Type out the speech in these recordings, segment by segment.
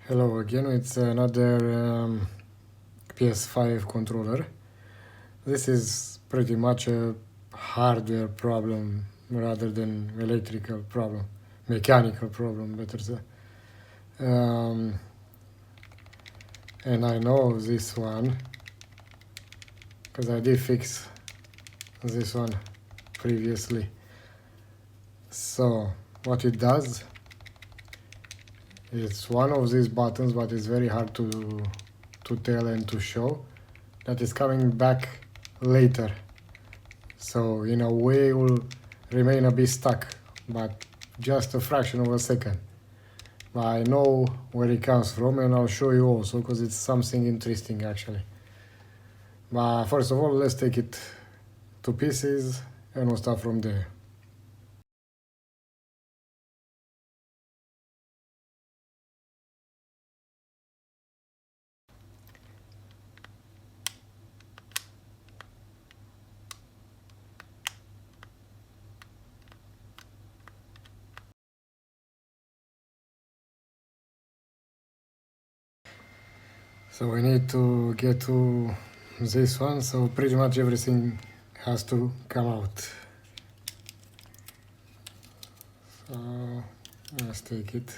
Hello again, it's another PS5 controller. This is pretty much a hardware problem rather than electrical problem, mechanical problem, better say. And I know this one because I did fix this one previously. So what it does, it's one of these buttons, but it's very hard to tell and to show that is coming back later. So in a way it will remain a bit stuck, but just a fraction of a second. But I know where it comes from and I'll show you also because it's something interesting actually. But first of all, let's take it to pieces and we'll start from there. So we need to get to this one, so pretty much everything has to come out. So let's take it.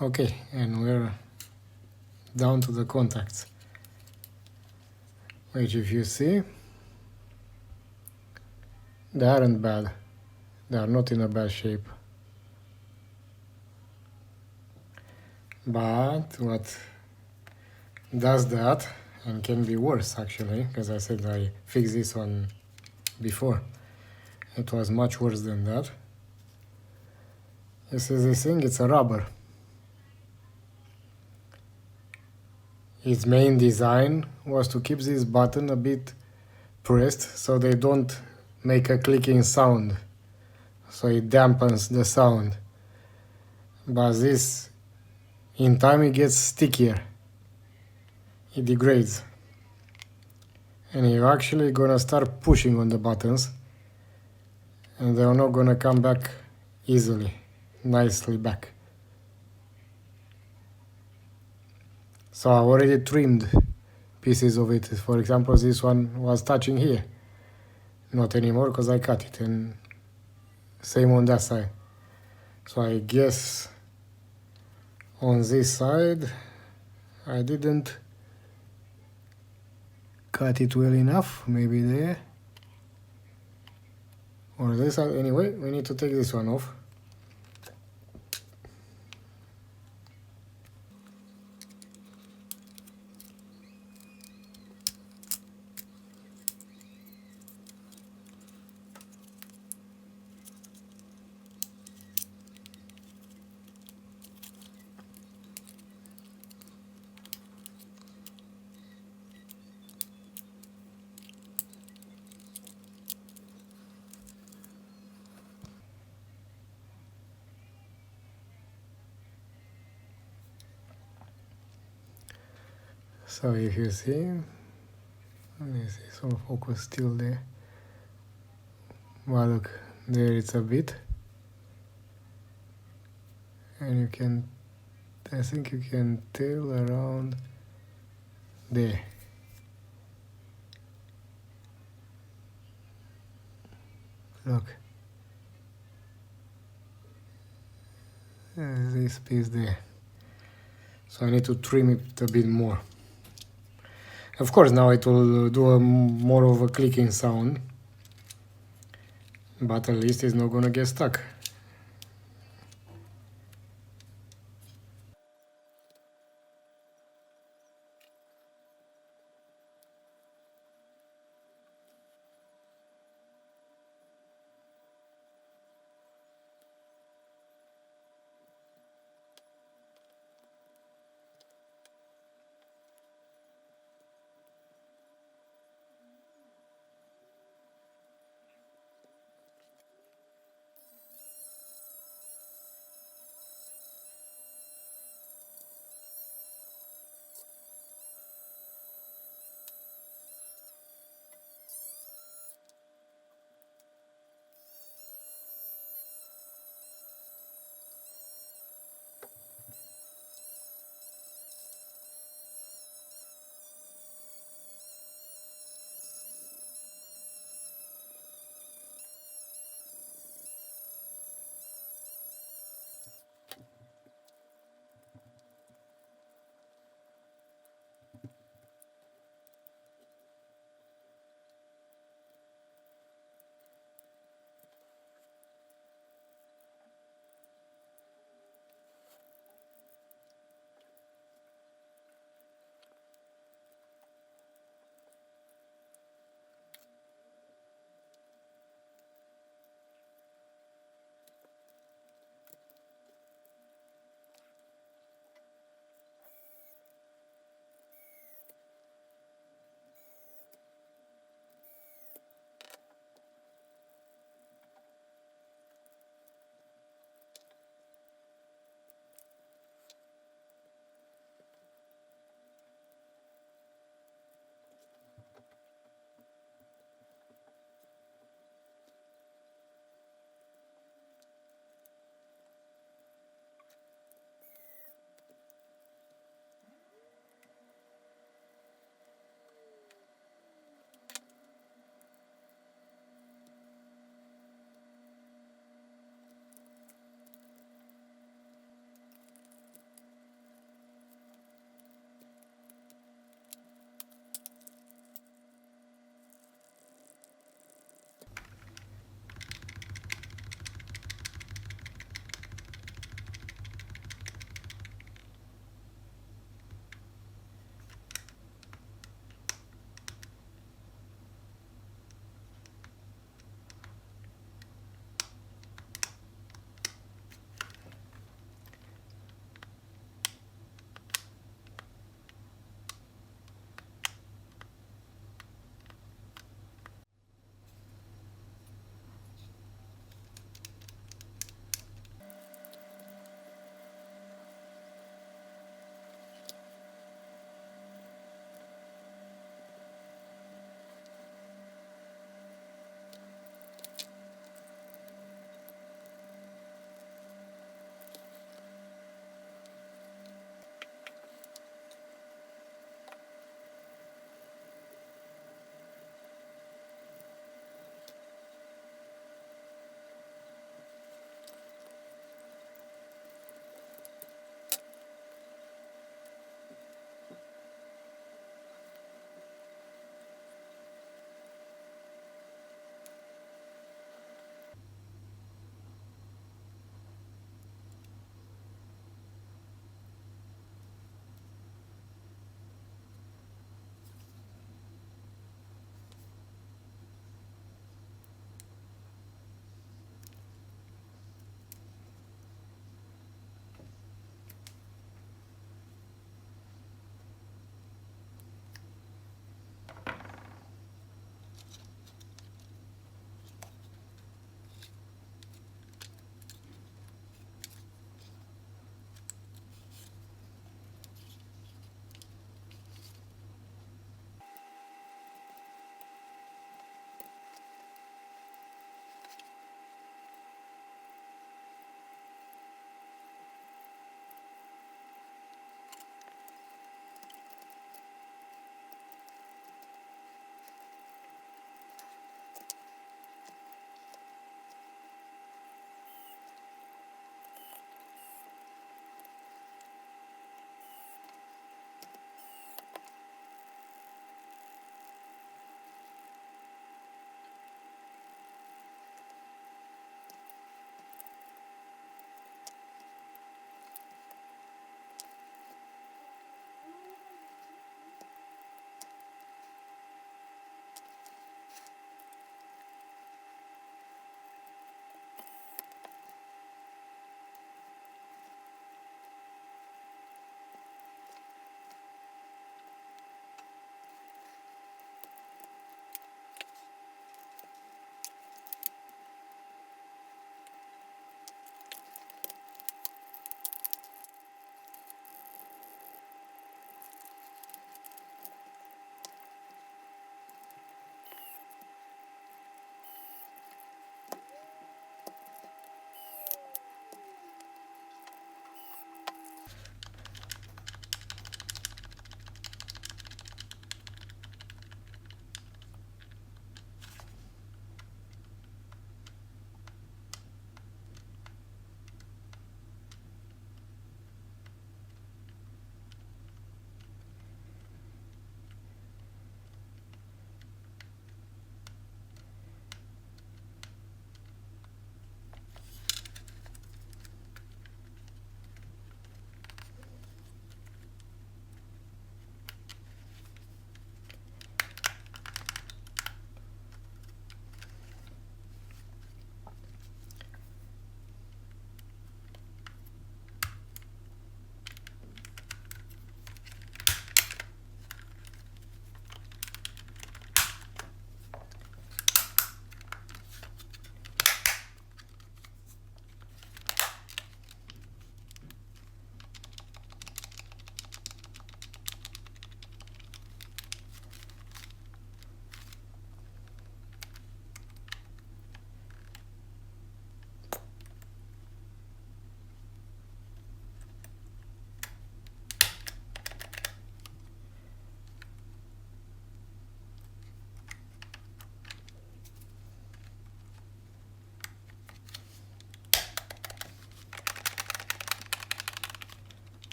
Okay, and we're down to the contacts, which if you see, they aren't bad. They are not in a bad shape. But what does that, and can be worse actually, because I said I fixed this one before. It was much worse than that. You see this thing, it's a rubber. Its main design was to keep this button a bit pressed so they don't make a clicking sound, so it dampens the sound. But this, in time, it gets stickier, it degrades, and you're actually gonna start pushing on the buttons and they're not gonna come back easily, nicely back. So I already trimmed pieces of it. For example, this one was touching here. Not anymore because I cut it, and same on that side. So I guess on this side I didn't cut it well enough, maybe there. Or this side, anyway, we need to take this one off. So if you see, let me see, so focus still there. Well, look, there it's a bit, and you can, I think you can tell around there. Look, this piece there. So I need to trim it a bit more. Of course, now it will do more of a clicking sound, but at least it's not gonna get stuck.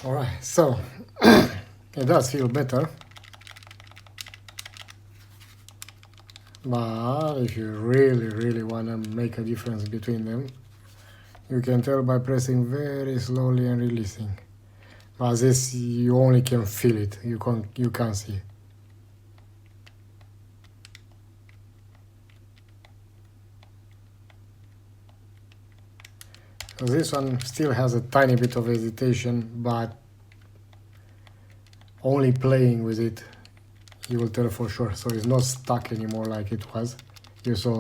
Alright, so it does feel better, but if you really want to make a difference between them, you can tell by pressing very slowly and releasing. But this, you only can feel it, you can't see. So this one still has a tiny bit of hesitation, but only playing with it you will tell for sure. So it's not stuck anymore like it was. You saw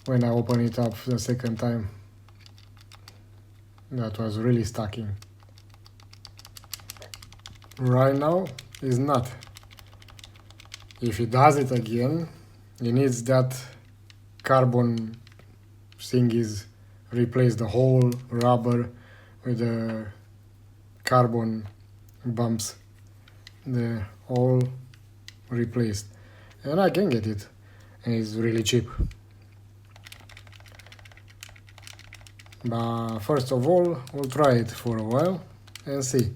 when I opened it up the second time, that was really stucking. Right now it's not. If it does it again, it needs that carbon thingies replace the whole rubber with the carbon bumps. They're all replaced, and I can get it, and it's really cheap. But first of all, we'll try it for a while and see.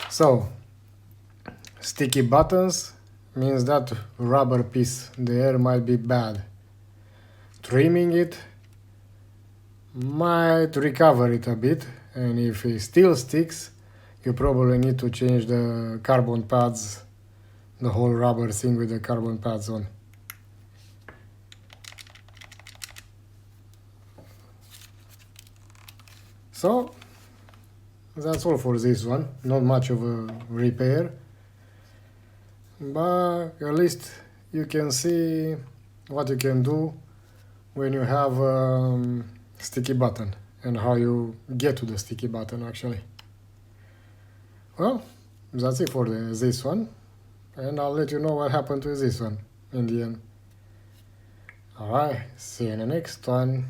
So, sticky buttons means that rubber piece there might be bad. Trimming it might recover it a bit, and if it still sticks, you probably need to change the carbon pads, the whole rubber thing with the carbon pads on. So that's all for this one. Not much of a repair, but at least you can see what you can do when you have a sticky button and how you get to the sticky button actually. Well, that's it for this one, and I'll let you know what happened to this one in the end. Alright, see you in the next one.